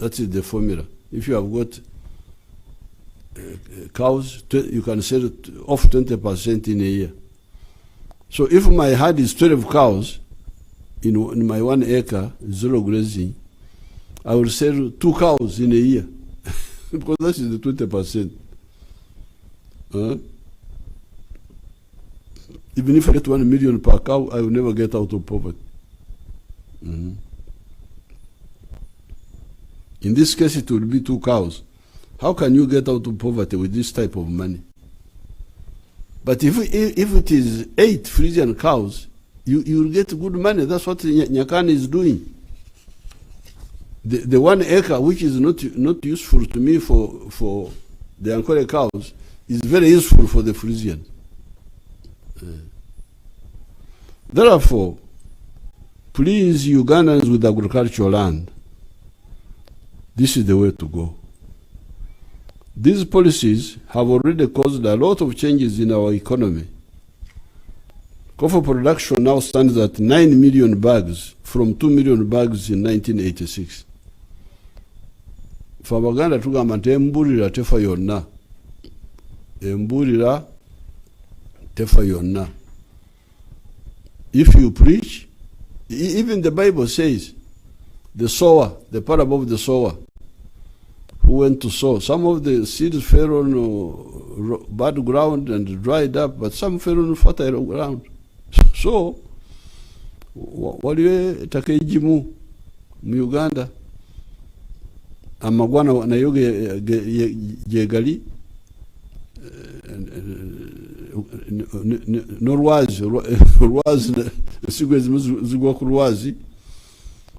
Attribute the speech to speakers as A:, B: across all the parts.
A: That is the formula. If you have got cows, you can sell off 20% in a year. So if my herd is 12 cows in my 1 acre, zero grazing, I will sell 2 cows in a year because that is the 20%. Even if I get 1 million per cow, I will never get out of poverty. In this case, it will be 2 cows. How can you get out of poverty with this type of money? But if it is 8 Frisian cows, you will get good money. That's what Nyakani is doing. The 1 acre, which is not useful to me for the Ankole cows, is very useful for the Frisians. Therefore, please, Ugandans with agricultural land, this is the way to go. These policies have already caused a lot of changes in our economy. Coffee production now stands at 9 million bags from 2 million bags in 1986. For Abaganda tugamba nti embuulira tefa yonna. Embuulira tefa yonna. If you preach, even the Bible says, the sower, the parable of the sower, who went to sow. Some of the seeds fell on bad ground and dried up, but some fell on fertile ground. So, waliwe takejimu mu Uganda amagwana nayo gegali n'olwazi esigwe zigwa ku lwazi,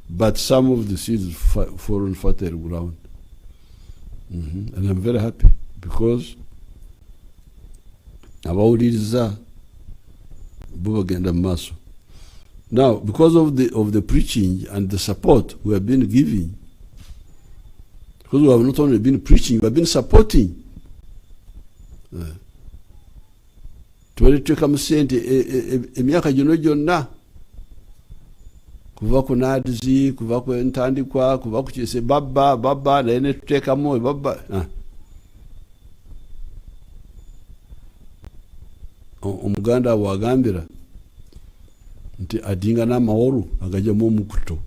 A: but some of the seeds fall on fertile ground. And I'm very happy because abawuliriza bo bagenda maaso. Now, because of the preaching and the support we have been giving, because we have not only been preaching, we have been supporting. Tuwaliteeka mu ssente emyaka gino gyonna, kuva ku NADS, kuva ku ntandikwa, kuva ku kise baba naye ne tuteekamu baba. Omuganda wagambira nti adinga n'amawolu agajjamu omukuto.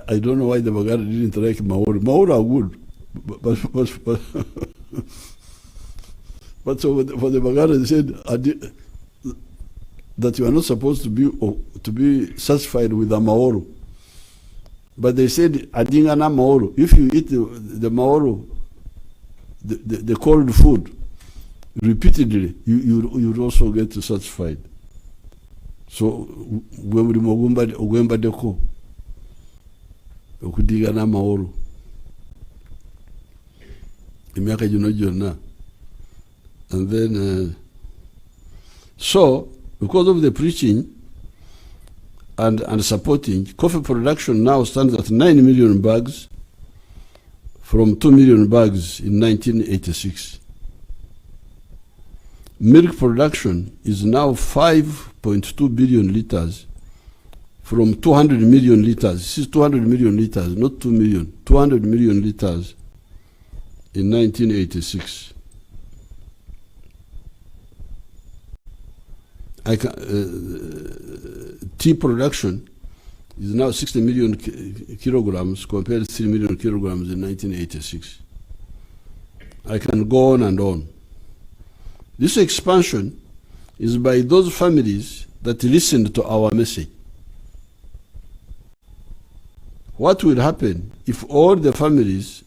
A: I don't know why the Baganda didn't like Maori. Maori are good, but so for the Baganda they said that you are not supposed to be satisfied with the Maori. But they said adinga na Maori. If you eat the Maori, the cold food repeatedly, you will also get satisfied. So when we ogwemba deko okudiga na Maori emyaka gino gyonna. And then so because of the preaching and supporting, coffee production now stands at 9 million bags from 2 million bags in 1986. Milk production is now 5.2 billion liters from 200 million liters. This is 200 million liters, not 2 million. 200 million liters in 1986. Tea production is now 60 million kilograms compared to 3 million kilograms in 1986. I can go on and on. This expansion is by those families that listened to our message. What will happen if all the families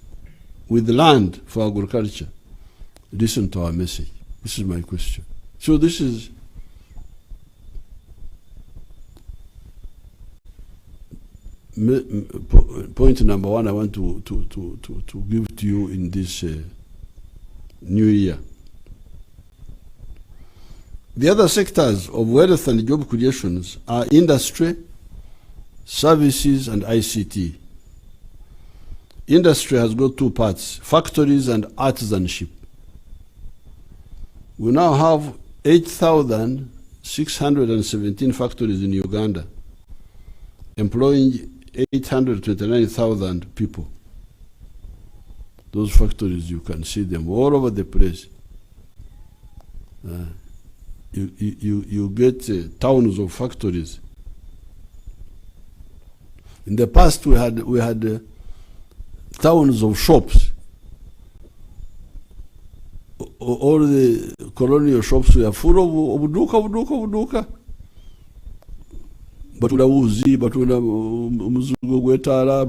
A: with land for agriculture listen to our message? This is my question. So this is point number one I want to give to you in this new year. The other sectors of wealth and job creations are industry, services, and ICT. Industry has got two parts, factories and artisanship. We now have 8,617 factories in Uganda, employing 829,000 people. Those factories, you can see them all over the place. You get towns of factories. In the past, we had thousands of shops. All the colonial shops were full of buduka. Batunda uzi, batunda muzugo gwetala,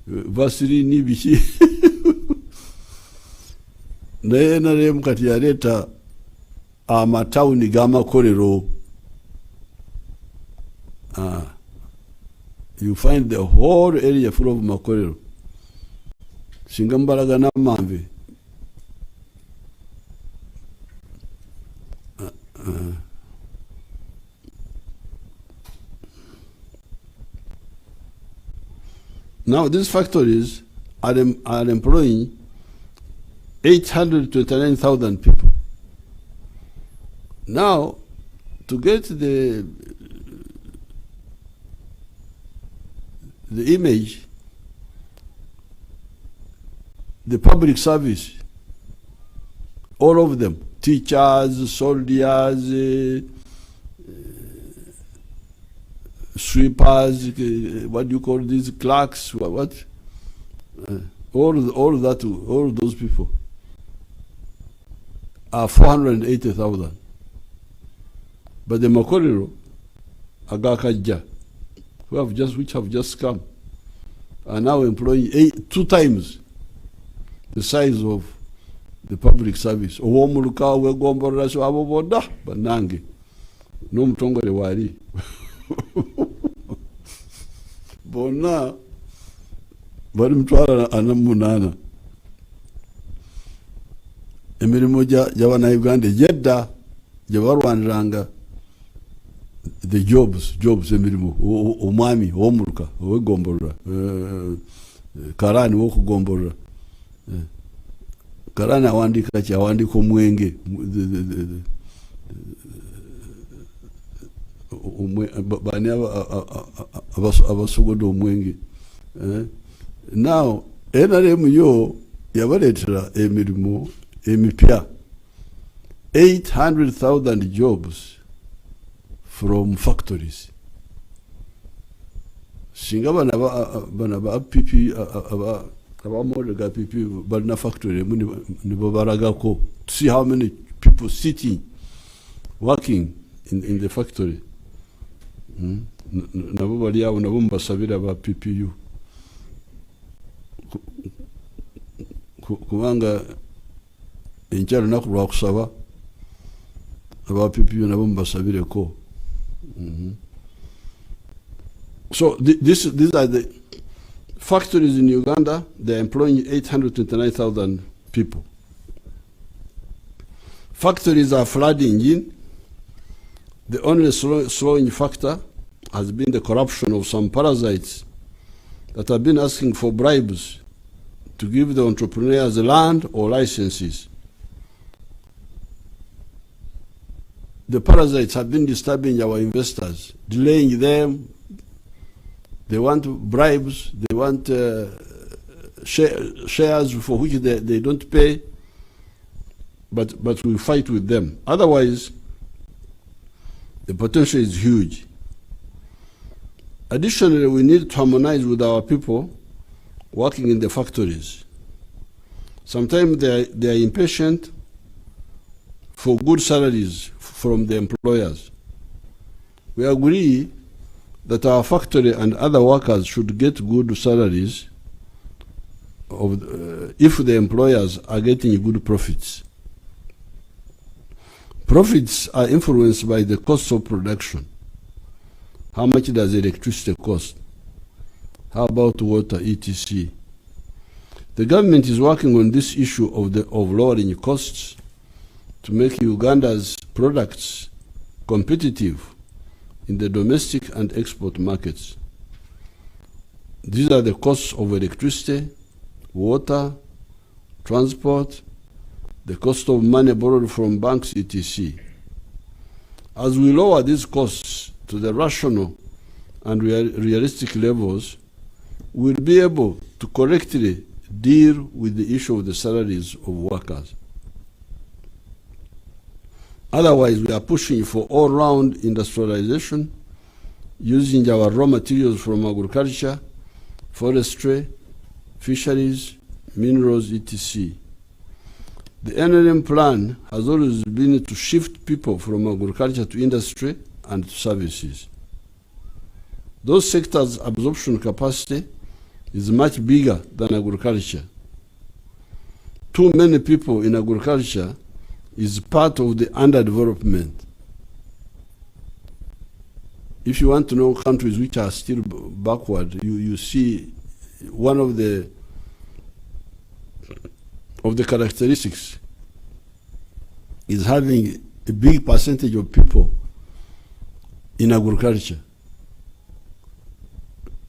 A: vaseline biki. Naye nale mukati yaleta amatawuni g'amakolero. You find the whole area full of makolero. Singa mbalaga n'amambe. Now these factories are employing 829,000 people. Now, to get the image, the public service, all of them, teachers, soldiers, sweepers, what do you call these, clerks, what? All those people are 480,000. But the makolero, agakajja, which have just come, are now employing 2 times the size of the public service. Owomuluka wegomborera so abo boda banange n'omutongole wali bonna bali mutwala anamunana. Emirimu gy'abana Uganda jedda gye barwaniranga the jobs emirimu, omwami owomuluka owegomborera, karani wokugomborera. Karani awandika ki? Awandika omwenge, bani abasogoda omwenge. Now NRM yo yabaletera emirimu emipya, 800,000 jobs from factories. Singa bana ba PP abamodega PP balina factory nibo baragako to see how many people sitting working in the factory. Nabo bali awo nabo mbasabira ba PPU kubanga enkyalo naku lwakusaba aba PPU nabo mbasabire ko. So these are the factories in Uganda. They're employing 829,000 people. Factories are flooding in. The only slowing factor has been the corruption of some parasites that have been asking for bribes to give the entrepreneurs land or licenses. The parasites have been disturbing our investors, delaying them. They want bribes, they want shares for which they don't pay, but we fight with them. Otherwise, the potential is huge. Additionally, we need to harmonize with our people working in the factories. Sometimes they are impatient for good salaries from the employers. We agree that our factory and other workers should get good salaries if the employers are getting good profits. Profits are influenced by the cost of production. How much does electricity cost? How about water, etc.? The government is working on this issue of lowering costs to make Uganda's products competitive in the domestic and export markets. These are the costs of electricity, water, transport, the cost of money borrowed from banks, etc. As we lower these costs to the rational and realistic levels, we'll be able to correctly deal with the issue of the salaries of workers. Otherwise, we are pushing for all-round industrialization, using our raw materials from agriculture, forestry, fisheries, minerals, etc. The NLM plan has always been to shift people from agriculture to industry and services. Those sectors' absorption capacity is much bigger than agriculture. Too many people in agriculture is part of the underdevelopment. If you want to know countries which are still backward, you see one of the characteristics is having a big percentage of people in agriculture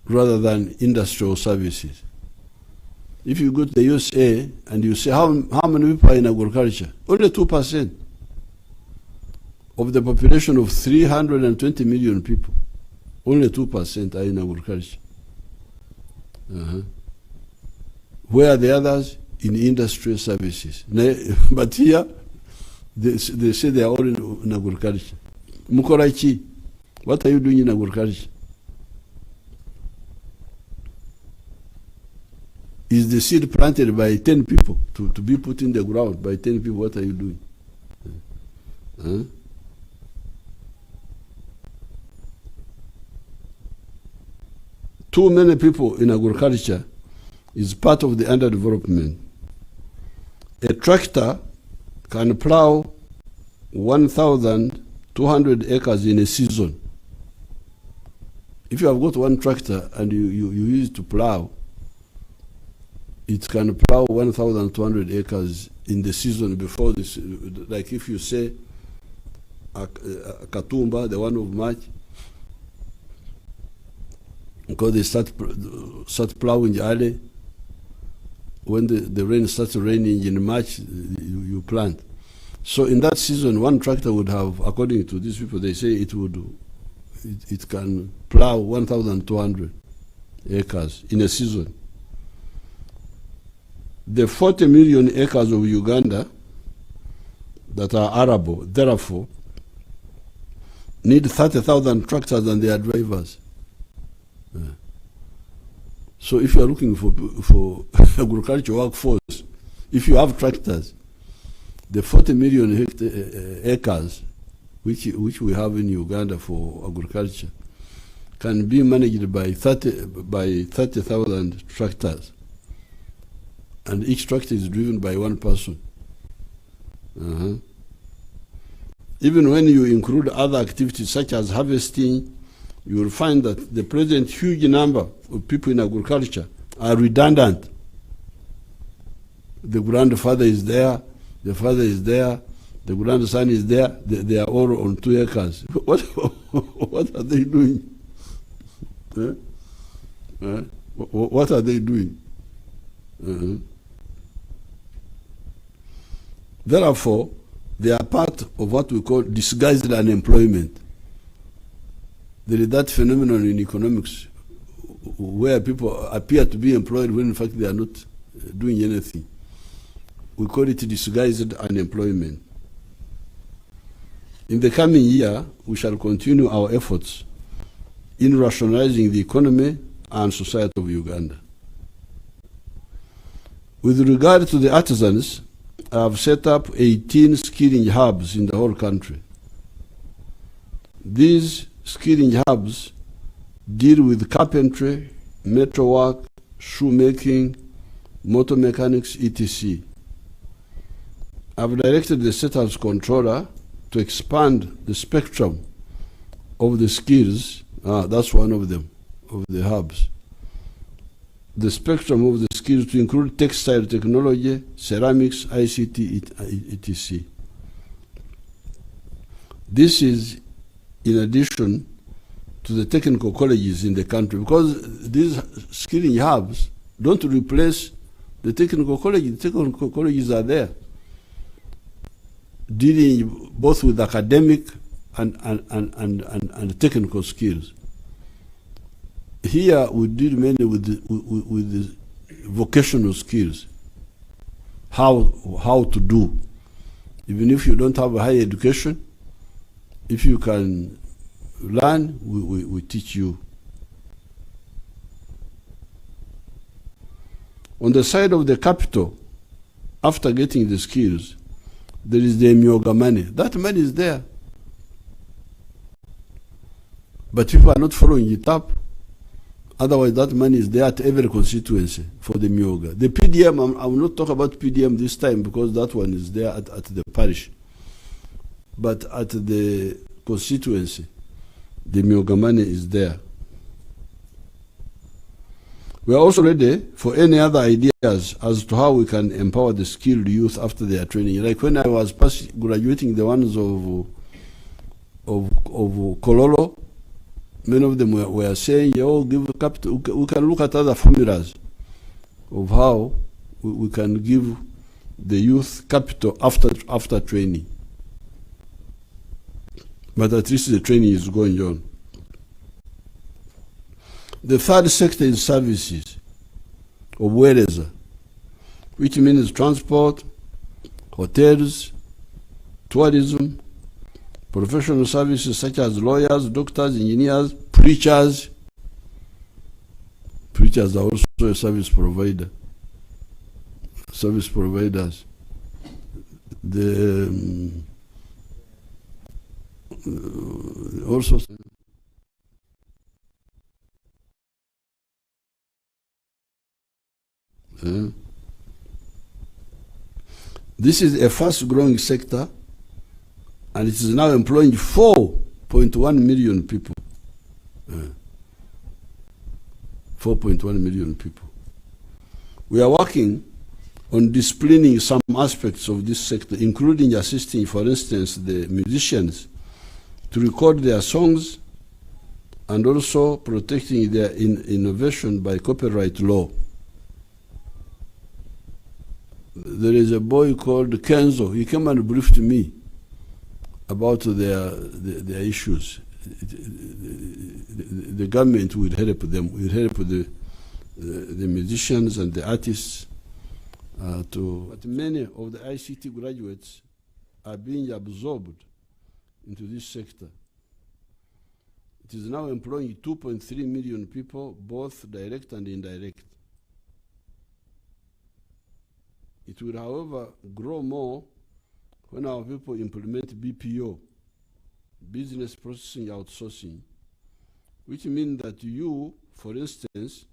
A: rather than industrial services. If you go to the USA and you say how many people are in agriculture, only 2% of the population of 320 million people, only 2% are in agriculture. Where are the others? In industrial services. But here, they say they are all in agriculture. Mukorachi, what are you doing in agriculture? Is the seed planted by 10 people to be put in the ground by 10 people? What are you doing? Too many people in agriculture is part of the underdevelopment. A tractor can plow 1,200 acres in a season. If you have got one tractor and you use it to plow, it can plow 1,200 acres in the season before this. Like if you say Katumba, the one of March, because they start plowing early. When the rain starts raining in March, you plant. So in that season, one tractor would have, according to these people, they say it can plow 1,200 acres in a season. The 40 million acres of Uganda that are arable, therefore, need 30,000 tractors and their drivers. So if you are looking for agricultural workforce, if you have tractors, the 40 million acres which we have in Uganda for agriculture can be managed by 30,000 tractors. And each tractor is driven by one person. Even when you include other activities such as harvesting, you will find that the present huge number of people in agriculture are redundant. The grandfather is there, the father is there, the grandson is there, they are all on 2 acres. What are they doing? What are they doing? Therefore, they are part of what we call disguised unemployment. There is that phenomenon in economics where people appear to be employed when in fact they are not doing anything. We call it disguised unemployment. In the coming year, we shall continue our efforts in rationalizing the economy and society of Uganda. With regard to the artisans, I have set up 18 skilling hubs in the whole country. These skilling hubs deal with carpentry, metalwork, shoemaking, motor mechanics, etc. I've directed the State House Controller to expand the spectrum of the skills. That's one of them, of the hubs. The spectrum of the skills to include textile technology, ceramics, ICT, etc. This is in addition to the technical colleges in the country, because these skilling hubs don't replace the technical colleges. The technical colleges are there, dealing both with academic and technical skills. Here we deal mainly with the vocational skills, how to do. Even if you don't have a higher education, if you can learn, we teach you. On the side of the capital, after getting the skills, there is the myoga money. That money is there. But people are not following it up. Otherwise, that money is there at every constituency for the myoga. The PDM, I will not talk about PDM this time because that one is there at the parish. But at the constituency, the myoga money is there. We are also ready for any other ideas as to how we can empower the skilled youth after their training. Like when I was graduating the ones of Kololo, many of them were saying, "Oh, give capital." We can look at other formulas of how we can give the youth capital after training. But at least the training is going on. The third sector is services, Okwogera, which means transport, hotels, tourism, professional services such as lawyers, doctors, engineers, preachers. Preachers are also a service provider. Service providers. Also. This is a fast-growing sector, and it is now employing 4.1 million people. 4.1 million people. We are working on disciplining some aspects of this sector, including assisting, for instance, the musicians to record their songs and also protecting their innovation by copyright law. There is a boy called Kenzo. He came and briefed me about their issues. The government would help them, would help the musicians and the artists but many of the ICT graduates are being absorbed into this sector. It is now employing 2.3 million people, both direct and indirect. It will, however, grow more when our people implement BPO, business processing outsourcing, which means that you, for instance,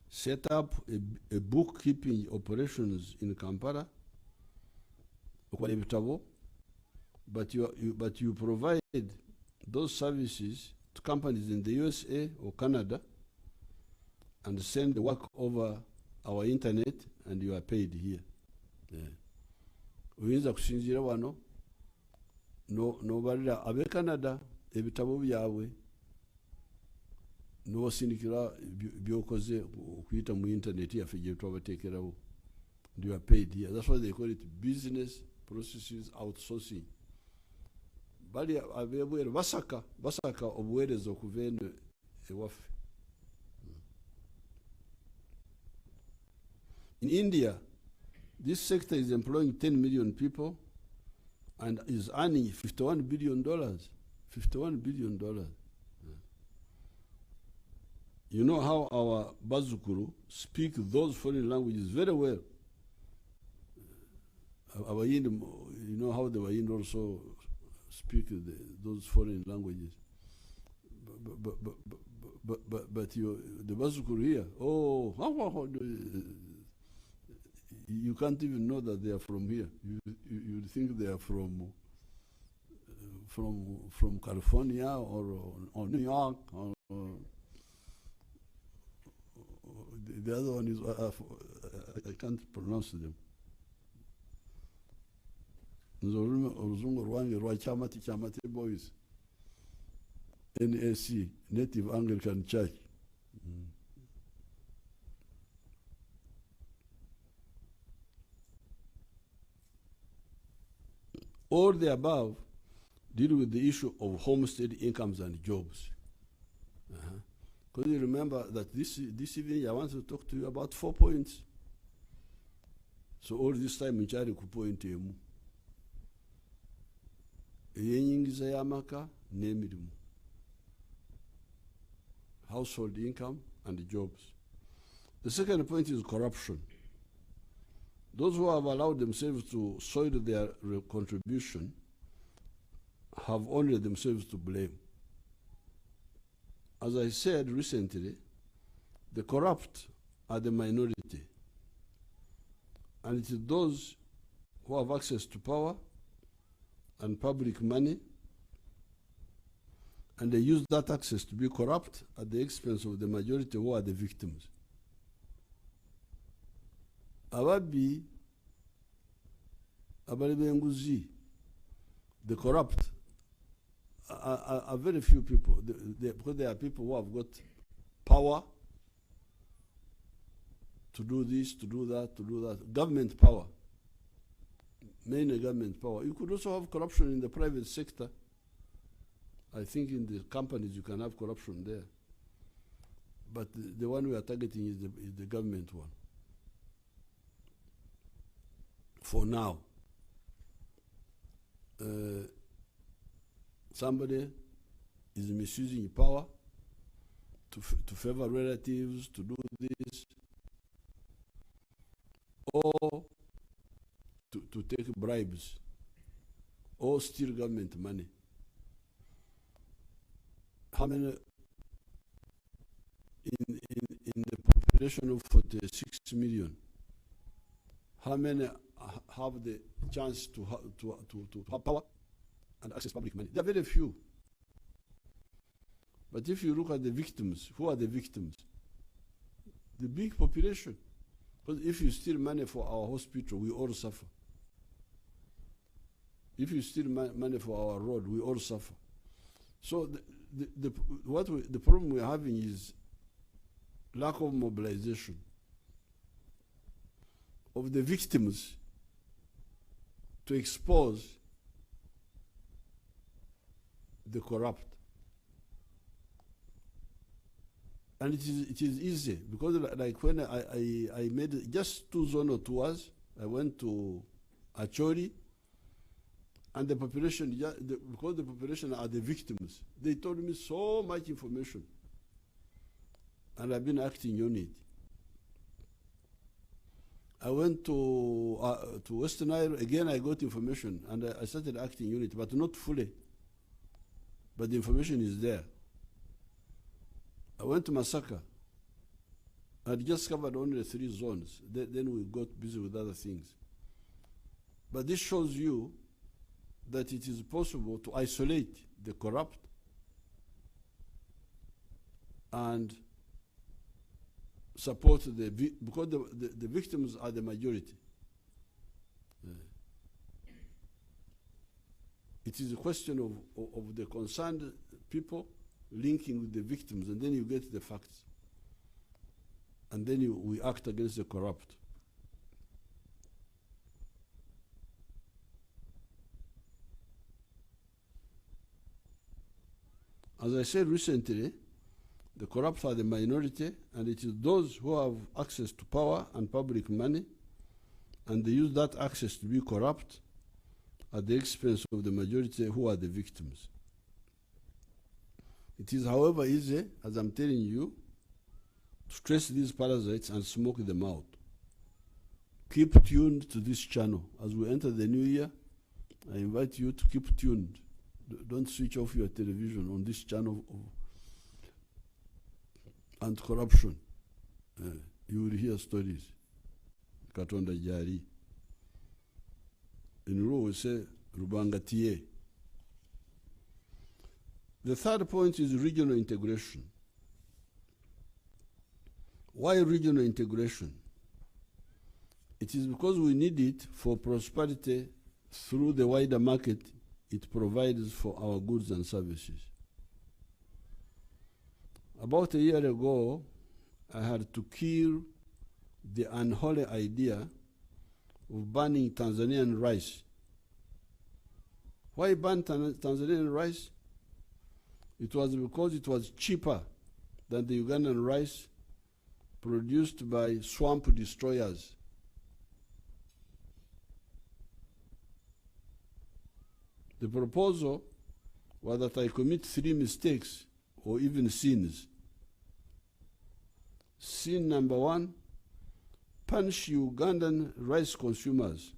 A: set up a bookkeeping operations in Kampala, but you provide those services to companies in the USA or Canada and send the work over our internet, and you are paid here. Uyinza kusinzira wano no balira abe Canada ebitabo byabwe no sindikira byokoze okuyita mu internet yaffe gye twabateekerawo, and you are paid here. That's why they call it business processes outsourcing. Bali abebwere basaka obuweereza okuva eno ewaffe. In India, this sector is employing 10 million people and is earning $51 billion. $51 billion. You know how our Bazukuru speak those foreign languages very well. Our Yindi, you know how the Wayindi also speak those foreign languages. But the Bazukuru here, you can't even know that they are from here. You think they are from California or New York or the other one is I can't pronounce them. Oluzungu rwange rwa Chamati Boys, NAC, Native Anglican Church. All the above deal with the issue of homestead incomes and jobs. Because you remember that this evening I want to talk to you about 4 points. So all this time nchari ku point emu. Eyenyingiza y'amaka n'emirimu. Household income and jobs. The second point is corruption. Those who have allowed themselves to soil their contribution have only themselves to blame. As I said recently, the corrupt are the minority. And it is those who have access to power and public money, and they use that access to be corrupt at the expense of the majority who are the victims. Ababi, abalibenguzi, the corrupt are very few people, because there are people who have got power to do this, to do that, to do that. Government power, mainly government power. You could also have corruption in the private sector. I think in the companies you can have corruption there. But the one we are targeting is the government one. For now. Somebody is misusing power to favor relatives, to do this, or to take bribes, or steal government money. How many in the population of 46 million, how many have the chance to have power and access public money? There are very few. But if you look at the victims, who are the victims? The big population. Because if you steal money for our hospital, we all suffer. If you steal money for our road, we all suffer. So the problem we're having is lack of mobilization of the victims to expose the corrupt. And it is easy, because like when I made just 2 zonal tours, I went to Acholi, and the population, because the population are the victims, they told me so much information, and I've been acting on it. I went to Western Isle, again I got information, and I started acting on it, but not fully. But the information is there. I went to Masaka. I just covered only 3 zones. Then we got busy with other things. But this shows you that it is possible to isolate the corrupt and support because the victims are the majority. It is a question of the concerned people linking with the victims, and then you get the facts. And then we act against the corrupt. As I said recently, the corrupt are the minority, and it is those who have access to power and public money, and they use that access to be corrupt at the expense of the majority who are the victims. It is, however, easy, as I'm telling you, to trace these parasites and smoke them out. Keep tuned to this channel. As we enter the new year, I invite you to keep tuned. Don't switch off your television on this channel of anti-corruption. You will hear stories. Katonda Jari. In Ru we say, Rubanga Tie. The third point is regional integration. Why regional integration? It is because we need it for prosperity through the wider market it provides for our goods and services. About a year ago, I had to kill the unholy idea of banning Tanzanian rice. Why ban Tanzanian rice? It was because it was cheaper than the Ugandan rice produced by swamp destroyers. The proposal was that I commit 3 mistakes or even sins. Sin number 1, punish Ugandan rice consumers.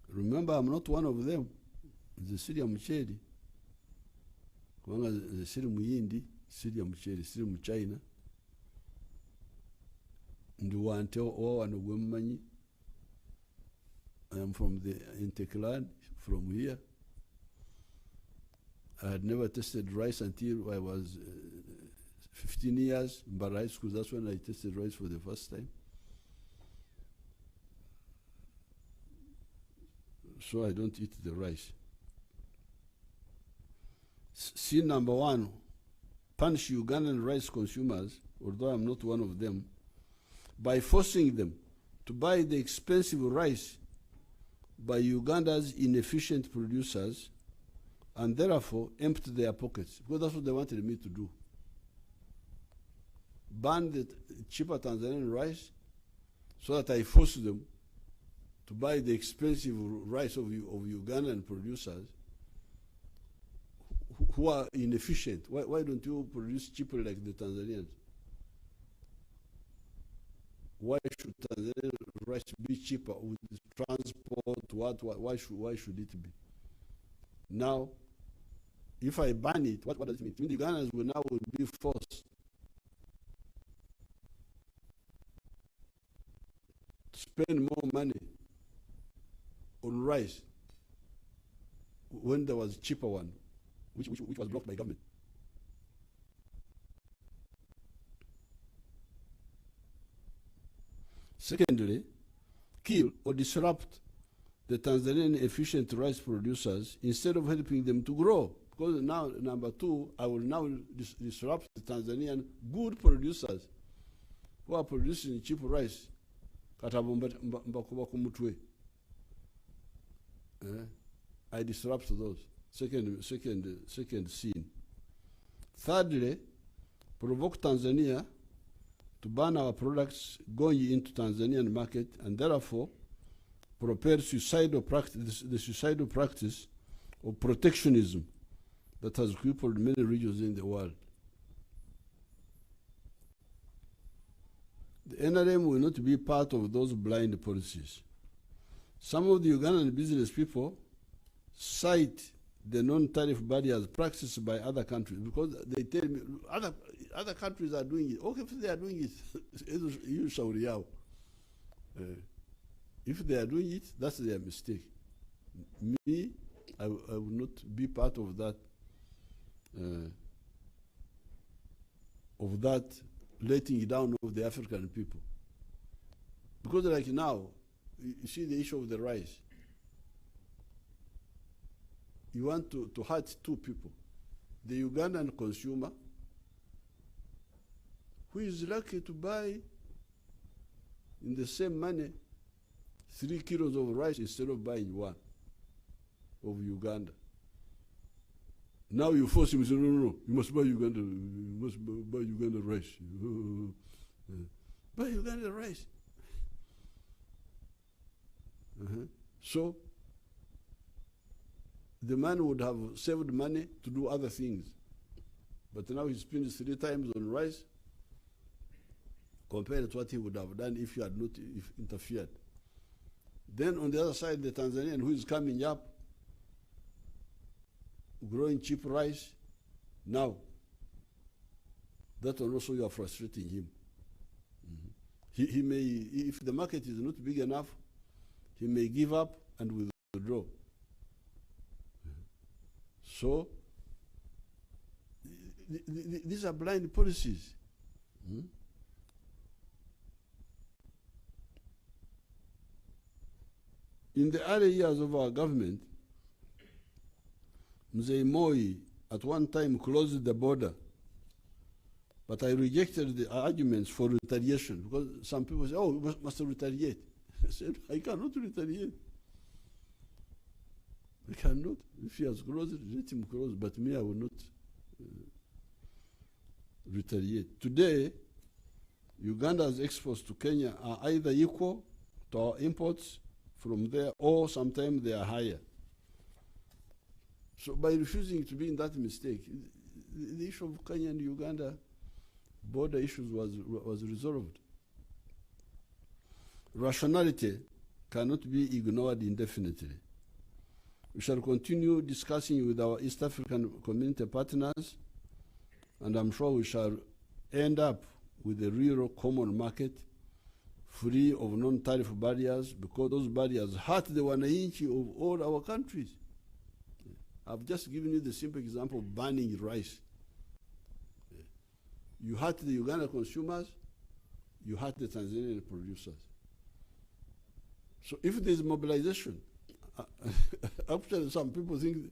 A: Remember, I'm not one of them. The Syria Mucheri. The Syria Muyindi, Syria Mucheri, Syria Muchina. Nduwante o anogwemanyi. I am from the Interclan, from here. I had never tasted rice until I was 15 years in high school. That's when I tasted rice for the first time. So I don't eat the rice. Sin number 1, punish Ugandan rice consumers, although I'm not one of them, by forcing them to buy the expensive rice by Uganda's inefficient producers and therefore empty their pockets, because that's what they wanted me to do. Ban the cheaper Tanzanian rice so that I force them to buy the expensive rice of Ugandan producers who are inefficient. Why don't you produce cheaper like the Tanzanians? Why should Tanzanian rice be cheaper with transport? Why should it be? Now, if I ban it, what does it mean? The Ugandans will now be forced to spend more money on rice when there was a cheaper one, which was blocked by government. Secondly, kill or disrupt the Tanzanian efficient rice producers instead of helping them to grow. Because now, number 2, I will now disrupt the Tanzanian good producers who are producing cheap rice. I disrupt those. Second sin. Thirdly, provoke Tanzania to ban our products going into Tanzanian market and therefore propel the suicidal practice of protectionism that has crippled many regions in the world. The NRM will not be part of those blind policies. Some of the Ugandan business people cite the non-tariff barriers practiced by other countries because they tell me other countries are doing it. Okay, if they are doing it, if they are doing it, that's their mistake. Me, I will not be part of that. Letting down of the African people. Because like now, you see the issue of the rice. You want to hurt 2 people. The Ugandan consumer, who is lucky to buy in the same money 3 kilos of rice instead of buying 1 of Uganda. Now you force him to say, no, you must buy Uganda rice. Buy Uganda rice. So the man would have saved money to do other things. But now he spends 3 times on rice compared to what he would have done if you had not interfered. Then on the other side, the Tanzanian who is coming up, growing cheap rice, now that will also you are frustrating him. He may, if the market is not big enough, he may give up and withdraw. So these are blind policies. In the early years of our government, Mzee Moi at one time closed the border, but I rejected the arguments for retaliation because some people say, oh, we must retaliate. I said, I cannot retaliate. I cannot. If he has closed, let him close, but me, I will not. retaliate. Today, Uganda's exports to Kenya are either equal to our imports from there, or sometimes they are higher. So by refusing to be in that mistake, the issue of Kenya and Uganda border issues was resolved. Rationality cannot be ignored indefinitely. We shall continue discussing with our East African community partners, and I'm sure we shall end up with a real common market free of non-tariff barriers, because those barriers hurt the wananchi of all our countries. I've just given you the simple example of banning rice. You hurt the Uganda consumers, you hurt the Tanzanian producers. So if there's mobilization, actually some people think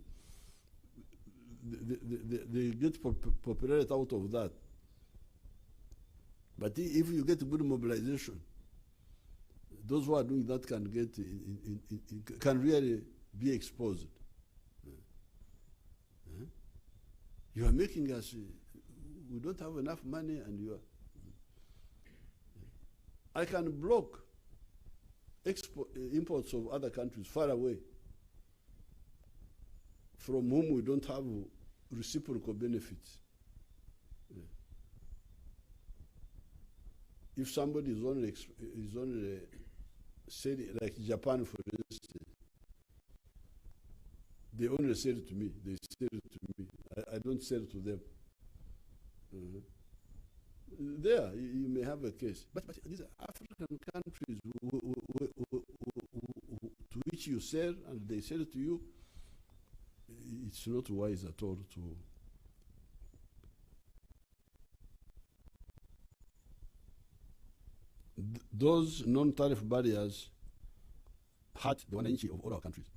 A: they get popularity out of that. But if you get good mobilization, those who are doing that can get can really be exposed. You are making us, we don't have enough money, and you are. I can block imports of other countries far away from whom we don't have reciprocal benefits. If somebody is only selling, like Japan, for instance, they only sell it to me. They sell it to me. I don't sell to them. There, you may have a case. But these are African countries to which you sell and they sell it to you. It's not wise at all to. Those non-tariff barriers hurt the wananchi of all our countries.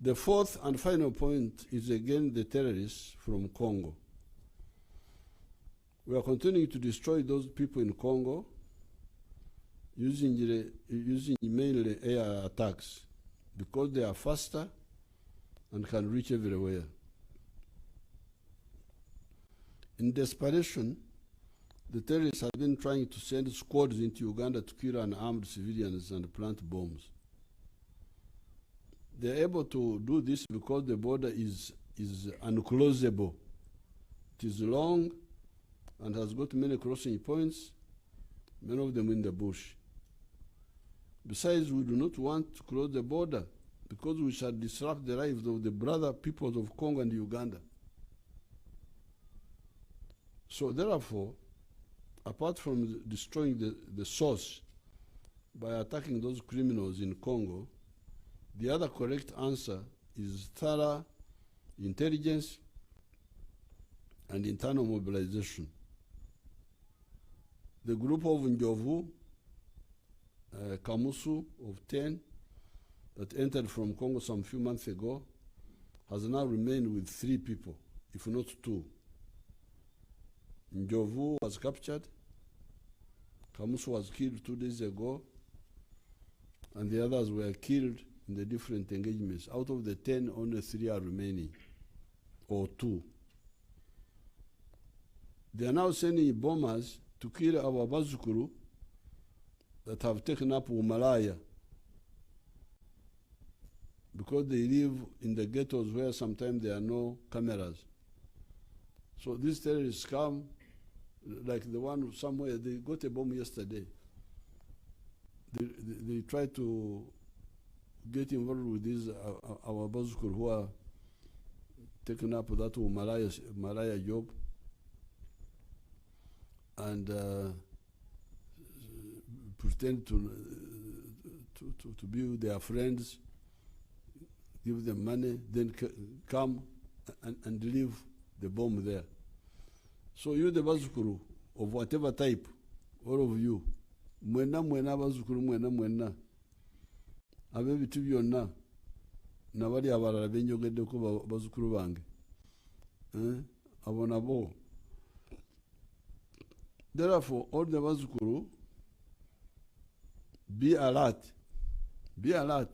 A: The fourth and final point is again the terrorists from Congo. We are continuing to destroy those people in Congo using mainly air attacks because they are faster and can reach everywhere. In desperation, the terrorists have been trying to send squads into Uganda to kill unarmed civilians and plant bombs. They are able to do this because the border is unclosable. It is long and has got many crossing points, many of them in the bush. Besides, we do not want to close the border because we shall disrupt the lives of the brother peoples of Congo and Uganda. So therefore, apart from destroying the source by attacking those criminals in Congo, the other correct answer is thorough intelligence and internal mobilization. The group of Njovu, Kamusu of 10, that entered from Congo some few months ago, has now remained with 3 people, if not 2. Njovu was captured, Kamusu was killed 2 days ago, and the others were killed in the different engagements. Out of the 10, only 3 are remaining, or 2. They are now sending bombers to kill our Bazukuru that have taken up Umalaya because they live in the ghettos where sometimes there are no cameras. So these terrorists come, like the one somewhere, they got a bomb yesterday. They try to get involved with these our Bazukuru who are taking up that Umalaya job, and pretend to be their friends, give them money, then come and leave the bomb there. So you, the Bazukuru of whatever type, all of you, mwena Bazukuru mwena abe bitu byonna nabali abalala benjogeddeko Bazukuru bange abo nabo. Therefore, all the Bazukuru, be alert. Be alert.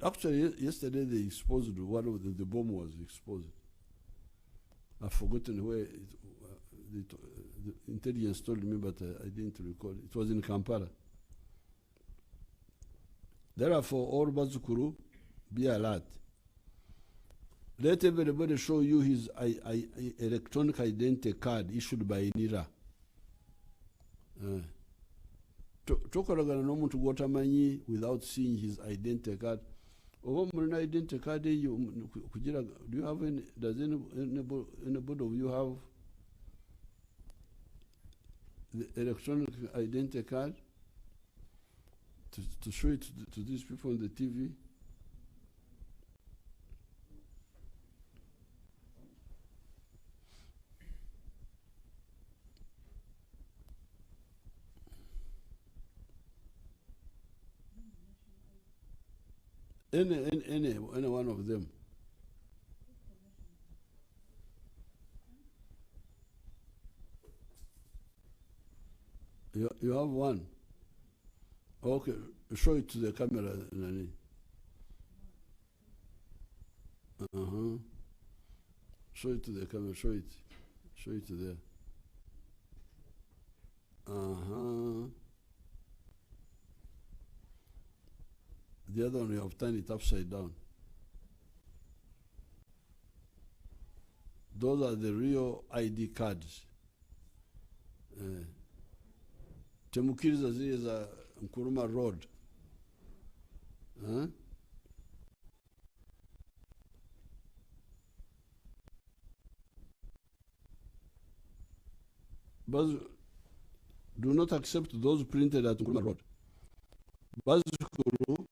A: Actually, yesterday they exposed one of the bomb was exposed. I've forgotten where the intelligence told me, but I didn't recall. It was in Kampala. Therefore, all Bazukuru, be alert. Let everybody show you his electronic identity card issued by NIRA. Tokoragana n'omuntu gw'otamanyi without seeing his identity card. Oba mulina identity card eyo kugira, do you have any, does anybody of you have the electronic identity card to show it to these people on the TV? Any one of them. You have one. Okay, show it to the camera, Nani. Show it to the camera. Show it there. The other one, you have turned it upside down. Those are the real ID cards. Temukiriza zile za Nkuruma Road. But do not accept those printed at Nkuruma Road. Bazukuru,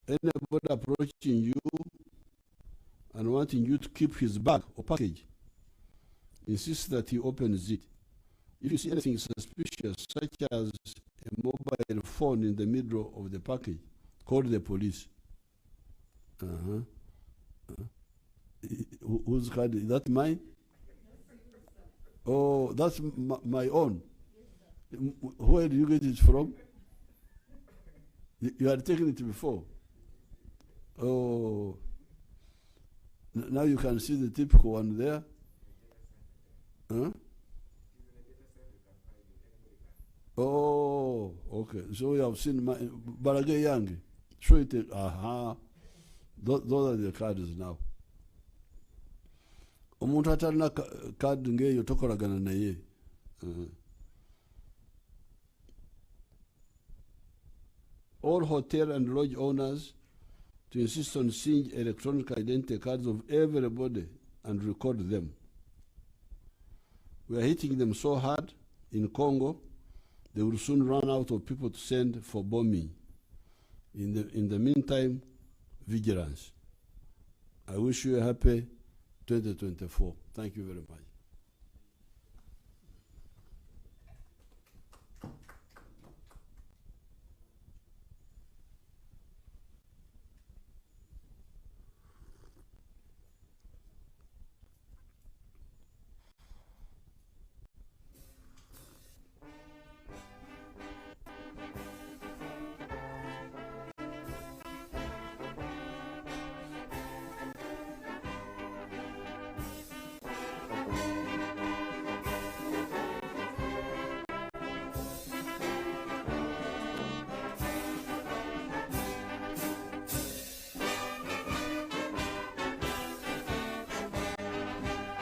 A: anybody approaching you and wanting you to keep his bag or package, insist that he opens it. If you see anything suspicious, such as a mobile phone in the middle of the package, call the police. Whose card? Is that mine? Oh, that's my own. Where do you get it from? You had taken it before. Oh, now you can see the typical one there. Oh, okay. So you have seen my Barage Yangi. Show it. Those are the cards now. Omuntu atalina card ngeyo tokolagana naye. All hotel and lodge owners to insist on seeing electronic identity cards of everybody and record them. We are hitting them so hard in Congo, they will soon run out of people to send for bombing. In the meantime, vigilance. I wish you a happy 2024. Thank you very much.